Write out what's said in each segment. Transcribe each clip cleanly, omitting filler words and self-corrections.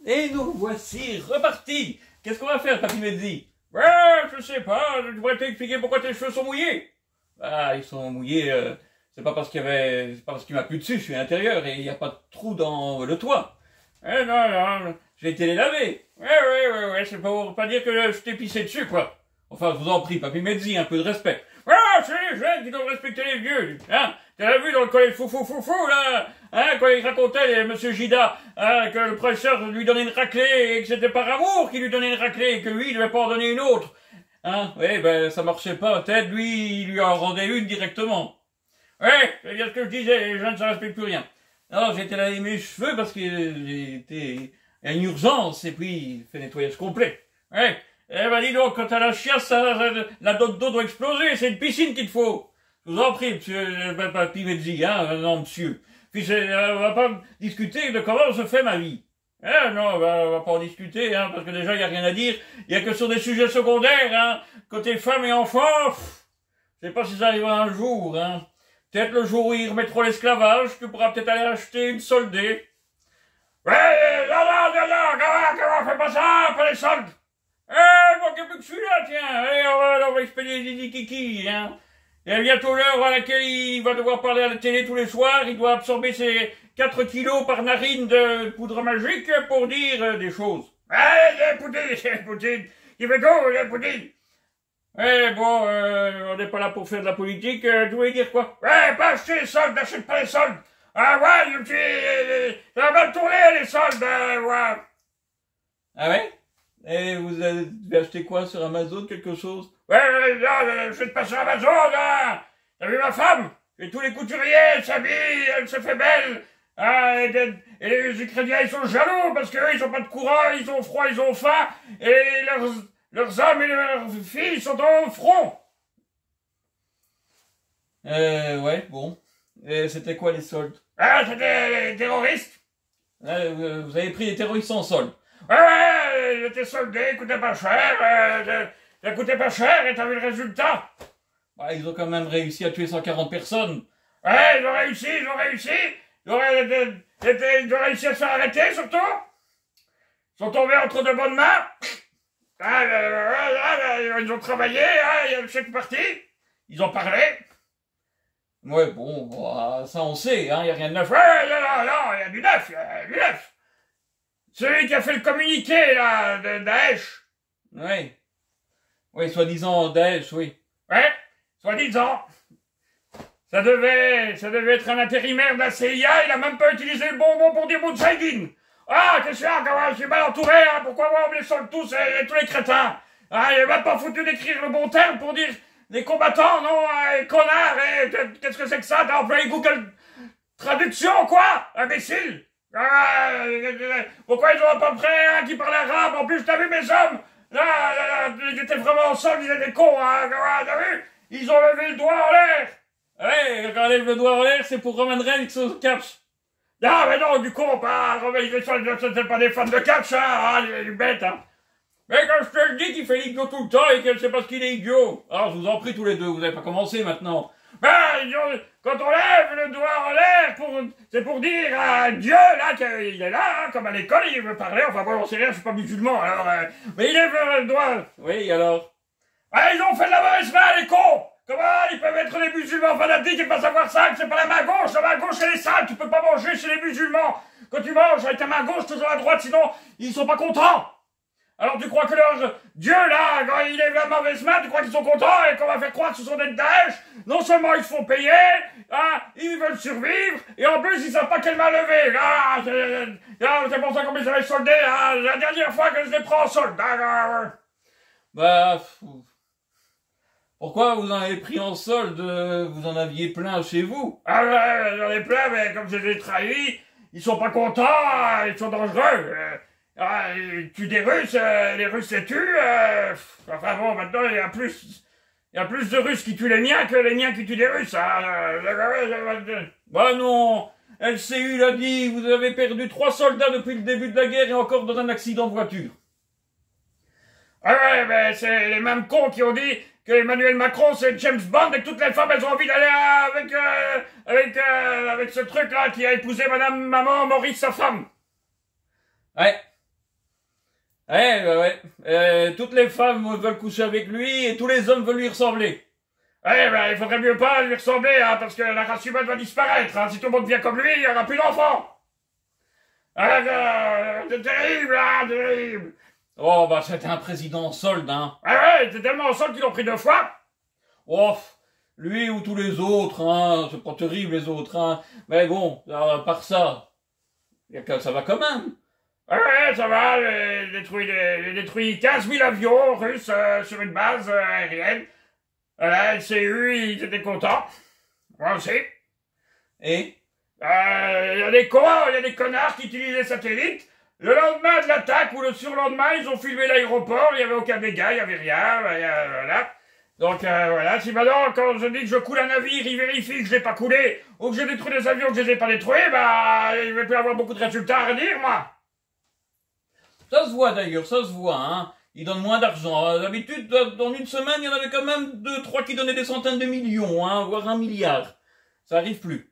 Et nous voici repartis. Qu'est-ce qu'on va faire, Papy Mezzi? Ouais, je sais pas, je devrais t'expliquer pourquoi tes cheveux sont mouillés. Ah, ils sont mouillés, c'est pas parce c'est pas parce qu'il m'a plu dessus, je suis à l'intérieur et il n'y a pas de trou dans le toit. Eh non, non, j'ai été les laver. Ouais, c'est pour pas dire que je t'ai pissé dessus, quoi. Enfin, je vous en prie, Papy Mezzi, un peu de respect. Ah, c'est les jeunes qui doivent respecter les vieux, hein. T'as vu dans le collège fou, là, hein, quand il racontait, Monsieur Gida, hein, que le professeur lui donnait une raclée et que c'était par amour qu'il lui donnait une raclée et que lui, il devait pas en donner une autre. Hein, oui, ben, ça marchait pas, peut-être, lui, il lui en rendait une directement. Ouais, c'est bien ce que je disais, les jeunes, ça respecte plus rien. Non, j'ai été laver mes cheveux parce qu'il y a une urgence et puis il fait nettoyage complet. Ouais. Eh ben dis donc, quand t'as la chiasse, la d'eau doit exploser, c'est une piscine qu'il te faut. Je vous en prie, monsieur Papy Mezzi, hein, non, monsieur. Puis on va pas discuter de comment se fait ma vie. Eh non, on va pas en discuter, hein, parce que déjà, il y a rien à dire. Il y a que sur des sujets secondaires, hein. Côté femmes et enfants, je sais pas si ça arrivera un jour, hein. Peut-être le jour où ils remettront l'esclavage, tu pourras peut-être aller acheter une soldée. Ouais, non, fais pas ça, pas les soldes. Eh, manquez plus que celui-là, tiens. Allez, on va expédier Didi Kiki, hein. Il y a bientôt l'heure à laquelle il va devoir parler à la télé tous les soirs. Il doit absorber ses 4 kilos par narine de poudre magique pour dire des choses. Allez, Poutine. Il fait d'eau, Poutine. Eh, bon, on n'est pas là pour faire de la politique. Tu voulais dire quoi? Ouais, pas acheter les soldes, n'achète pas les soldes. Ah ouais, ça va mal tourner, les soldes, ouais. Ah ouais? Et vous devez acheter quoi sur Amazon, quelque chose? Ouais, non, je fais pas sur Amazon, là. T'as vu ma femme? Et tous les couturiers, elle s'habille, elle se fait belle. Ah, et les Ukrainiens, ils sont jaloux parce qu'eux, ils ont pas de courant, ils ont froid, ils ont faim. Et leurs hommes et leurs filles sont au front. Ouais, bon. Et c'était quoi les soldes? Ah, c'était les terroristes. Vous avez pris les terroristes en solde. Ouais, il était soldé, il coûtait pas cher, ça coûtait pas cher et t'as vu le résultat? Bah, ils ont quand même réussi à tuer 140 personnes. Ouais, ils ont réussi. Ils ont réussi à se faire arrêter, surtout. Ils sont tombés entre de bonnes mains. Ils ont travaillé, il y a chaque parti. Ils ont parlé. Ouais, bon, ça on sait, hein, il n'y a rien de neuf. Ouais, non, il y a du neuf. Celui qui a fait le communiqué, là, de Daesh. Oui, soi-disant Daesh, oui. Ouais, soi-disant. Ça devait être un intérimaire de la CIA, il a même pas utilisé le bon mot pour dire Moudjahidine. Ah, qu'est-ce que c'est, je suis mal entouré, hein, pourquoi moi on me les solde tous, tous les crétins. Ah, il m'a pas foutu d'écrire le bon terme pour dire les combattants, non, les connards, qu'est-ce que c'est que ça, t'as employé Google Traduction, quoi, imbécile. Pourquoi ils ont pas prêt un qui parle arabe? En plus, t'as vu mes hommes? Là, ils étaient vraiment ensemble, ils étaient des cons, hein, t'as vu? Ils ont levé le doigt en l'air. Ouais, quand on lève le doigt en l'air, c'est pour Roman Reigns au catch. Ah, mais non, du con, pas Roman Reigns, c'est pas des fans de catch, hein, les bêtes, hein. Mais quand je te le dis qu'il fait l'idiot tout le temps et qu'elle sait pas ce qu'il est idiot. Alors, je vous en prie tous les deux, vous avez pas commencé maintenant. Ben, quand on lève le doigt en l'air, c'est pour dire à Dieu, là, qu'il est là, hein, comme à l'école, il veut parler, enfin bon, on sait rien, je suis pas musulman, alors, mais il lève le doigt. Oui, alors? Ah, ils ont fait de la mauvaise main, les cons! Comment ils peuvent être des musulmans fanatiques et pas savoir ça, que c'est pas la main gauche, la main gauche elle est sale, tu peux pas manger chez les musulmans. Quand tu manges avec ta main gauche, toujours à droite, sinon, ils sont pas contents. Alors tu crois que leur Dieu, là, quand il lève la mauvaise main, tu crois qu'ils sont contents et qu'on va faire croire que ce sont des Daesh? Non seulement ils se font payer, hein, ils veulent survivre, et en plus ils savent pas quelle main lever. C'est pour ça qu'on les avait soldés, hein, la dernière fois que je les prends en solde. Bah, pourquoi vous en avez pris en solde? Vous en aviez plein chez vous? Ah ouais, j'en ai plein, mais comme je les ai trahis, ils sont pas contents, ils sont dangereux. Ils tuent des Russes, les Russes les tuent, enfin bon, maintenant il y a plus de Russes qui tuent les miens que les miens qui tuent des Russes, Bah non, LCU l'a dit, vous avez perdu 3 soldats depuis le début de la guerre et encore dans un accident de voiture. Ah ouais, ben c'est les mêmes cons qui ont dit que Emmanuel Macron c'est James Bond et que toutes les femmes elles ont envie d'aller avec ce truc là qui a épousé maman Maurice sa femme. Ouais. Ouais. Toutes les femmes veulent coucher avec lui et tous les hommes veulent lui ressembler. Il faudrait mieux pas lui ressembler, hein, parce que la race humaine va disparaître. Hein. Si tout le monde vient comme lui, il n'y aura plus d'enfants. C'est terrible, hein, terrible. Oh, bah, c'était un président solde, hein. C'est tellement solde qu'ils l'ont pris 2 fois. Oh, lui ou tous les autres, hein. C'est pas terrible, les autres, hein. Mais bon, à part ça, ça va quand même. Ça va, j'ai détruit 15 000 avions russes sur une base aérienne. La LCU, ils étaient contents. Moi aussi. Et il y a des cons, il y a des connards qui utilisent les satellites. Le lendemain de l'attaque ou le surlendemain, ils ont filmé l'aéroport, il n'y avait aucun dégât, il n'y avait rien, voilà. Donc voilà, si maintenant, quand je dis que je coule un navire, ils vérifient que je l'ai pas coulé, ou que j'ai détruit des avions que je les ai pas détruits, il va plus avoir beaucoup de résultats à redire, moi. Ça se voit d'ailleurs, ça se voit, hein. Ils donnent moins d'argent. D'habitude, dans une semaine, il y en avait quand même 2, 3 qui donnaient des centaines de millions, hein, voire 1 milliard. Ça arrive plus.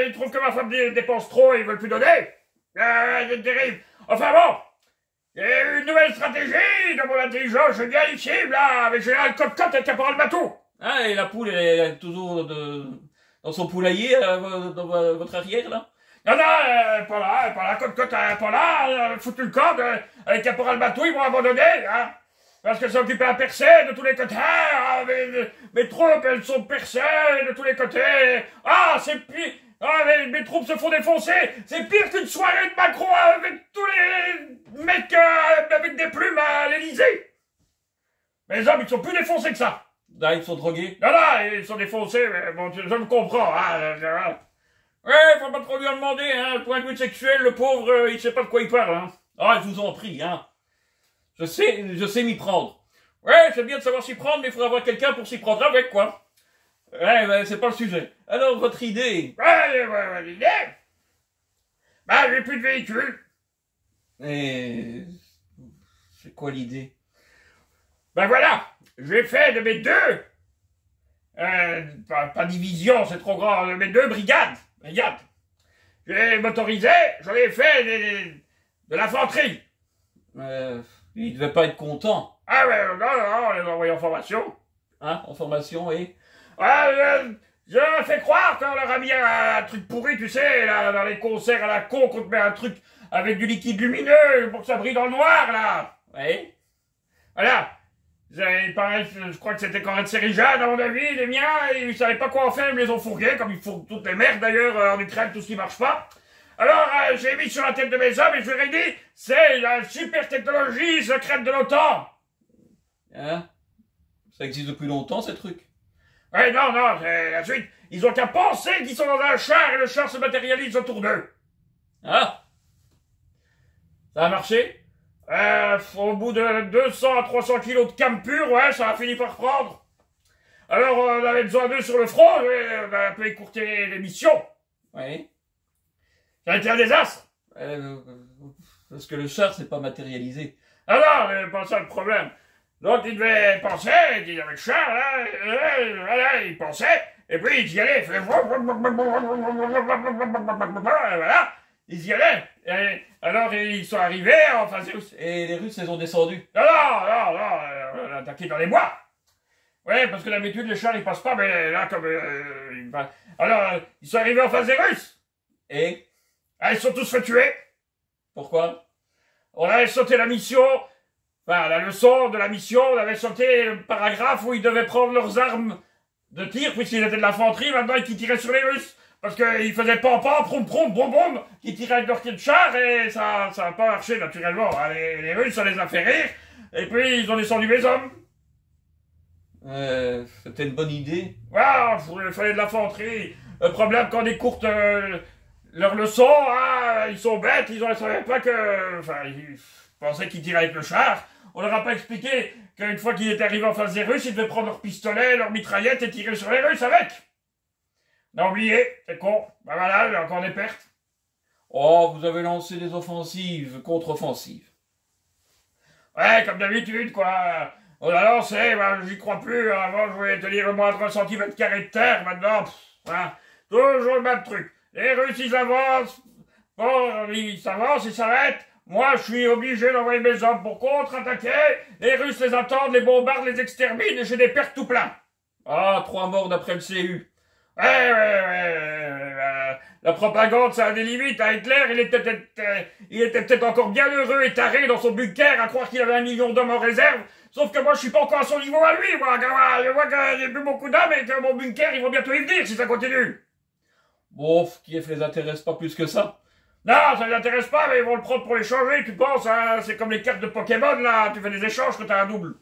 Ils trouvent que ma femme dépense trop et ils veulent plus donner. C'est terrible. Enfin bon, il y a une nouvelle stratégie de mon intelligence génialissime, là, avec Général Cote-Cote et Caporal Matou. Et la poule, elle est toujours dans son poulailler, dans votre arrière, là? Non, pas là, Cote-Cote, pas là, foutu le camp, avec Caporal Matou, ils vont abandonner, hein. Parce qu'elles sont occupées à percer de tous les côtés, hein, mes troupes, elles sont percées de tous les côtés. C'est pire. Mes troupes se font défoncer. C'est pire qu'une soirée de Macron avec tous les mecs avec des plumes à l'Élysée. Mes hommes, ils sont plus défoncés que ça. Là, ils sont drogués. Non, ils sont défoncés, mais bon, je me comprends. Faut pas trop lui en demander, hein. Point de vue sexuel, le pauvre, il sait pas de quoi il parle, hein. Je vous en prie, hein. Je sais m'y prendre. C'est bien de savoir s'y prendre, mais il faudra avoir quelqu'un pour s'y prendre avec, quoi. C'est pas le sujet. Alors, votre idée? L'idée? J'ai plus de véhicule. Et c'est quoi l'idée? Voilà, j'ai fait de mes 2, pas division, c'est trop grand, de mes 2 brigades. J'ai motorisé, j'en ai fait de l'infanterie. Il devait pas être content. Non, on les a envoyés en formation. En formation, oui. Je leur ai fait croire qu'on leur a mis un truc pourri, tu sais, là, dans les concerts à la con, qu'on te met un truc avec du liquide lumineux pour que ça brille dans le noir, là. Oui. Voilà. Je crois que c'était quand même de série Jeanne, à mon avis, les miens, ils savaient pas quoi en faire, ils me les ont fourgués, comme ils fourguent toutes les merdes d'ailleurs, en Ukraine, tout ce qui marche pas. Alors, j'ai mis sur la tête de mes hommes et je leur ai dit, c'est la super technologie secrète de l'OTAN. Ça existe depuis longtemps, ces trucs. Non, c'est la suite. Ils ont qu'à penser qu'ils sont dans un char et le char se matérialise autour d'eux. Ça a marché? Au bout de 200 à 300 kilos de cam pur, ça a fini par prendre. Alors, on avait besoin d'eux sur le front, on a un peu écourté les missions. Oui. Ça a été un désastre. Parce que le char s'est pas matérialisé. Non, mais pas ça le problème. Donc, il devait penser qu'il avait le char, là, il pensait, et puis il y allait, il faisait... Voilà, ils y allaient. Et alors, ils sont arrivés en face des Russes. Et les Russes, les ont descendus. Non, on a attaqué dans les bois. Parce que d'habitude, les chars, ils passent pas, mais là, comme... Alors, ils sont arrivés en face des Russes. Et ils sont tous fait tuer. Pourquoi? On avait sauté la mission... la leçon de la mission, on avait sauté le paragraphe où ils devaient prendre leurs armes de tir, puisqu'ils étaient de l'infanterie, maintenant ils tiraient sur les Russes. Parce qu'ils faisaient pam-pam, prom-prom, bom-bom, ils tiraient avec leur quai de char, et ça n'a pas marché naturellement. Les Russes, ça les a fait rire, et puis ils ont descendu mes hommes. C'était une bonne idée. Il fallait de l'infanterie. Le problème, quand on écourte leur leçon, ils sont bêtes, ils ne savaient pas que... ils pensaient qu'ils tiraient avec le char. On leur a pas expliqué qu'une fois qu'ils étaient arrivés en face des Russes, ils devaient prendre leurs pistolets, leurs mitraillettes et tirer sur les Russes avec. On a oublié, c'est con. Voilà, il y a encore des pertes. Vous avez lancé des offensives, contre-offensives. Comme d'habitude, quoi. On a lancé, j'y crois plus. Avant, je voulais tenir le moindre centimètre carré de terre. Maintenant, toujours le même truc. Les Russes, ils avancent. Ils s'avancent, ils s'arrêtent. Moi, je suis obligé d'envoyer mes hommes pour contre-attaquer. Les Russes les attendent, les bombardent, les exterminent et j'ai des pertes tout plein. Ah, 3 morts d'après le CU. La propagande, ça a des limites. À Hitler, il était peut-être encore bien heureux et taré dans son bunker à croire qu'il avait 1 million d'hommes en réserve. Sauf que moi, je suis pas encore à son niveau à lui, moi. Je vois que j'ai plus beaucoup d'hommes et que mon bunker, ils vont bientôt y venir si ça continue. Bon, Kiev les intéresse pas plus que ça. Non, ça les intéresse pas, mais ils vont le prendre pour les changer, tu penses, hein. C'est comme les cartes de Pokémon, là. Tu fais des échanges quand t'as un double.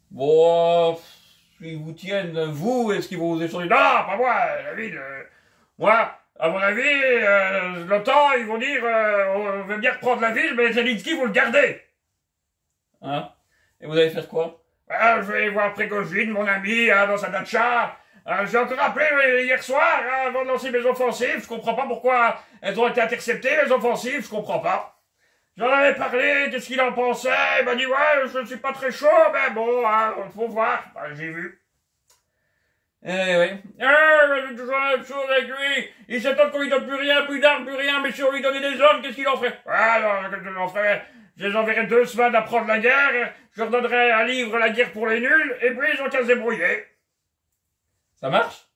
Bon, ils vous tiennent, vous, est-ce qu'ils vont vous échanger? Non, pas moi, la ville. Moi, à mon avis, l'OTAN, ils vont dire, on veut bien reprendre la ville, mais Zelensky, vous le gardez. Hein? Et vous allez faire quoi? Je vais voir Prigojine, mon ami, dans sa datcha. J'ai encore appelé hier soir, avant de lancer mes offensives. Je comprends pas pourquoi elles ont été interceptées, les offensives, je comprends pas. J'en avais parlé, qu'est-ce qu'il en pensait? Il m'a dit, ouais, je ne suis pas très chaud, mais bon, faut voir. J'ai vu. Oui. C'est toujours la même chose avec lui. Il s'étonne qu'on lui donne plus rien, plus d'armes, plus rien, mais si on lui donnait des hommes, qu'est-ce qu'il en ferait? Alors, qu'est-ce qu'il en ferait? Je les enverrai 2 semaines à prendre la guerre, je leur donnerai un livre, La guerre pour les nuls, et puis ils ont qu'à se débrouiller. Ça marche?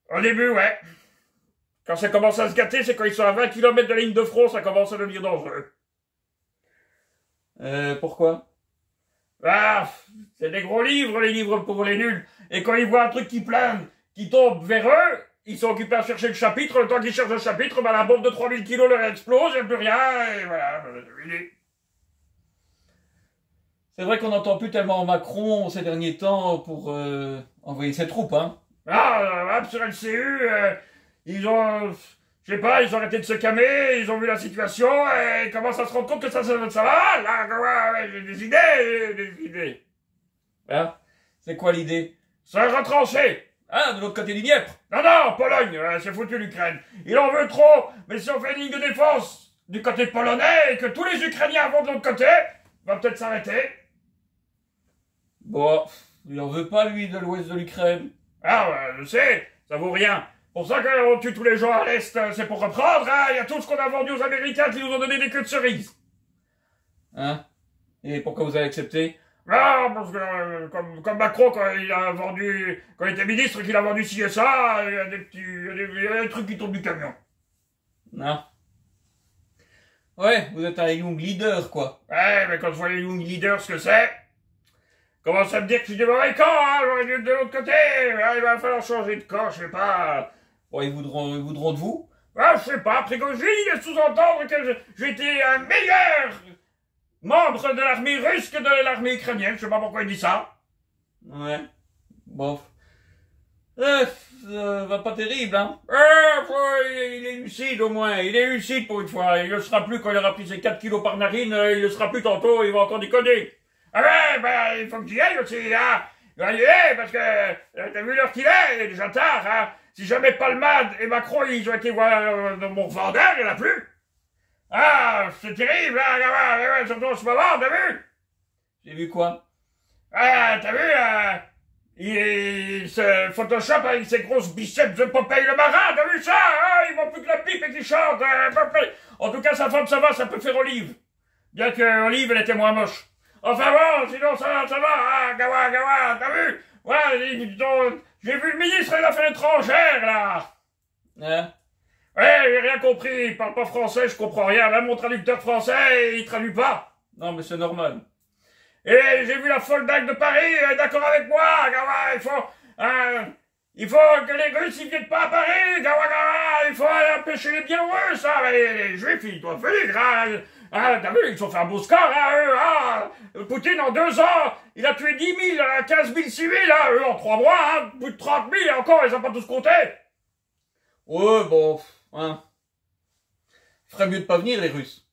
Au début, ouais. Quand ça commence à se gâter, c'est quand ils sont à 20 km de la ligne de front, ça commence à devenir dangereux. Pourquoi? C'est des gros livres, les livres pour les nuls. Et quand ils voient un truc qui plane, qui tombe vers eux, ils sont occupés à chercher le chapitre. Le temps qu'ils cherchent le chapitre, la bombe de 3000 kilos leur explose, il n'y a plus rien, et voilà, c'est vrai qu'on n'entend plus tellement Macron ces derniers temps pour envoyer ses troupes, hein. Sur le CU, ils ont... Je sais pas, ils ont arrêté de se calmer, ils ont vu la situation, et ils commencent à se rendre compte que ça va, là, j'ai des idées. Hein? C'est quoi l'idée? Se retrancher. De l'autre côté du Dniepr. Non, Pologne, c'est foutu l'Ukraine. Il en veut trop, mais si on fait une ligne de défense du côté polonais, et que tous les Ukrainiens vont de l'autre côté, va peut-être s'arrêter. Bon, il en veut pas, lui, de l'ouest de l'Ukraine. Je sais, ça vaut rien. Pour ça qu'on tue tous les gens à l'Est, c'est pour reprendre, hein. Il y a tout ce qu'on a vendu aux Américains qui nous ont donné des queues de cerises. Hein? Et pourquoi vous avez accepté? Parce que, comme Macron, quand il était ministre, qu'il a vendu ci et ça, il y a des trucs qui tombent du camion. Non. Ouais, vous êtes un young leader, quoi. Ouais, mais quand je vois les young leaders, ce que c'est, commence à me dire que je suis du mauvais camp, hein, j'aurais dû être de l'autre côté, il va falloir changer de camp, je sais pas. Bon, ils voudront de vous? Je sais pas, Prigojine, il est sous-entendre que j'étais un meilleur membre de l'armée russe que de l'armée ukrainienne, je sais pas pourquoi il dit ça. Ouais, bof. Va pas terrible, hein. Il est lucide au moins, il est lucide pour une fois, il le sera plus quand il aura pris ses 4 kilos par narine, il le sera plus tantôt, il va encore déconner. Il faut que j'y aille aussi, hein. Il va y aller, parce que, t'as vu l'heure qu'il est, il est déjà tard, hein. Si jamais Palmade et Macron, ils ont été voir dans mon revendeur, il n'y en a plus. C'est terrible, hein, surtout en ce moment, t'as vu? J'ai vu quoi? T'as vu, il se Photoshop avec ses grosses biceps de Popeye le marin, t'as vu ça? Il manque plus que la pipe et qu'il chante, En tout cas, sa femme, ça va, ça peut faire Olive. Bien que Olive, elle était moins moche. Enfin bon, sinon ça va, Gawa, t'as vu? J'ai vu le ministre des Affaires étrangères, là. Hein? J'ai rien compris, il parle pas français, je comprends rien. Même mon traducteur français, il traduit pas. Non, mais c'est normal. Et j'ai vu la folle dingue de Paris, d'accord avec moi, Gawa, il faut que les Russes, ils viennent pas à Paris, Gawa, il faut aller empêcher les Biélorusses, les Juifs, ils doivent venir, t'as vu, ils ont fait un beau score, eux, Poutine, en 2 ans, il a tué 10 000, 15 000 civils, eux, en 3 mois, plus de 30 000, et encore, ils ont pas tous compté. Ouais, bon, il ferait mieux de pas venir, les Russes.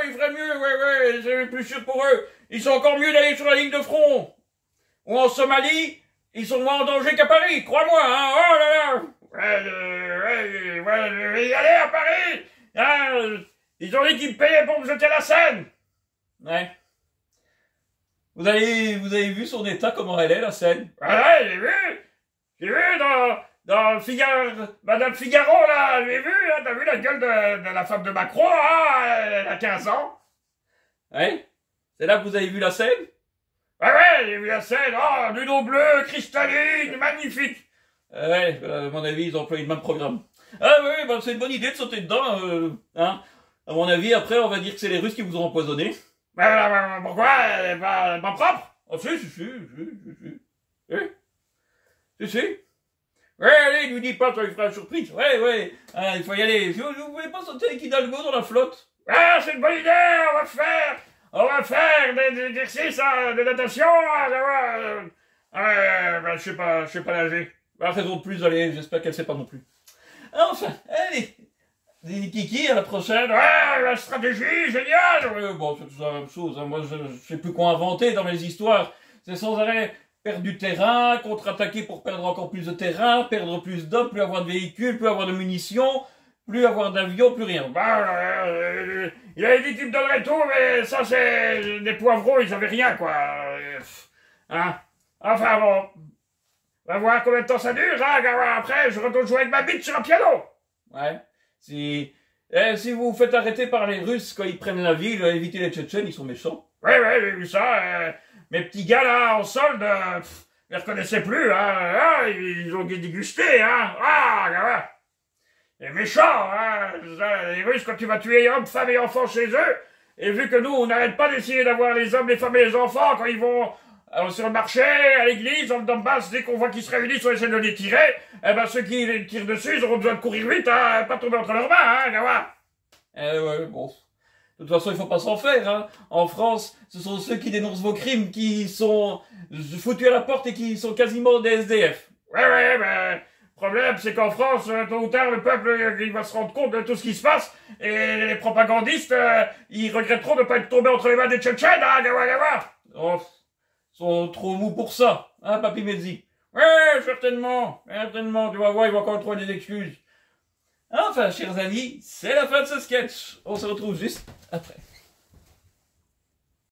Il ferait mieux, c'est plus sûr pour eux. Ils sont encore mieux d'aller sur la ligne de front. Ou en Somalie, ils sont moins en danger qu'à Paris, crois-moi, hein, oh là là. Je vais y aller à Paris, ils ont dit qu'ils me payaient pour me jeter à la Seine. Ouais. Vous avez vu son état, comment elle est, la Seine? J'ai vu dans Figaro, Madame Figaro, là, j'ai vu, hein, t'as vu la gueule de la femme de Macron, hein, elle a 15 ans. Ouais, c'est là que vous avez vu la scène? Ouais, j'ai vu la scène, oh, d'une eau bleue, cristalline, magnifique. Ouais, à mon avis, ils ont employé le même programme. Ah oui, bah, c'est une bonne idée de sauter dedans, hein. À mon avis, après, on va dire que c'est les Russes qui vous ont empoisonné. Pourquoi? Elle est pas propre? Oh, si. Ouais, allez, lui dis pas, ça lui fera une surprise. Ouais, il faut y aller. Vous pouvez pas sauter avec Hidalgo dans la flotte? Ah, c'est une bonne idée, on va faire des exercices, de natation, je sais pas nager. Bah, raison de plus, allez, j'espère qu'elle sait pas non plus. Enfin, allez, des kiki à la prochaine. Ouais, la stratégie, génial. Bon, c'est toujours la même chose, hein. Moi, je sais plus quoi inventer dans mes histoires. C'est sans arrêt perdre du terrain, contre-attaquer pour perdre encore plus de terrain, perdre plus d'hommes, plus avoir de véhicules, plus avoir de munitions, plus avoir d'avions, plus rien. Bah, il avait dit qu'il me donnerait tout, mais ça, c'est des poivrons, ils avaient rien, quoi. Hein? Enfin, bon. On va voir combien de temps ça dure, hein, après, je retourne jouer avec ma bite sur un piano. Ouais. Si vous vous faites arrêter par les Russes quand ils prennent la ville, évitez les Tchétchènes, ils sont méchants. Ouais, j'ai vu ça. Mes petits gars, là, en solde, je les reconnaissais plus, hein. Ils ont dégusté, hein. C'est méchant, hein. Les Russes, quand tu vas tuer hommes, femmes et enfants chez eux, et vu que nous, on n'arrête pas d'essayer d'avoir les hommes, les femmes et les enfants quand ils vont sur le marché, à l'église, dans le Donbass, dès qu'on voit qu'ils se réunissent, on essaie de les tirer, ceux qui les tirent dessus, ils auront besoin de courir vite, hein, pas tomber entre leurs mains, hein, ouais, bon. De toute façon, il faut pas s'en faire, hein. En France, ce sont ceux qui dénoncent vos crimes qui sont foutus à la porte et qui sont quasiment des SDF. Ouais, le problème, c'est qu'en France, tôt ou tard, le peuple, il va se rendre compte de tout ce qui se passe, et les propagandistes, ils regretteront de ne pas être tombés entre les mains des Tchétchènes, hein, oh, ils sont trop mous pour ça, hein, Papy Mezzi? Ouais, certainement, tu vas voir, ils vont encore trouver des excuses. Enfin, chers amis, c'est la fin de ce sketch. On se retrouve juste après.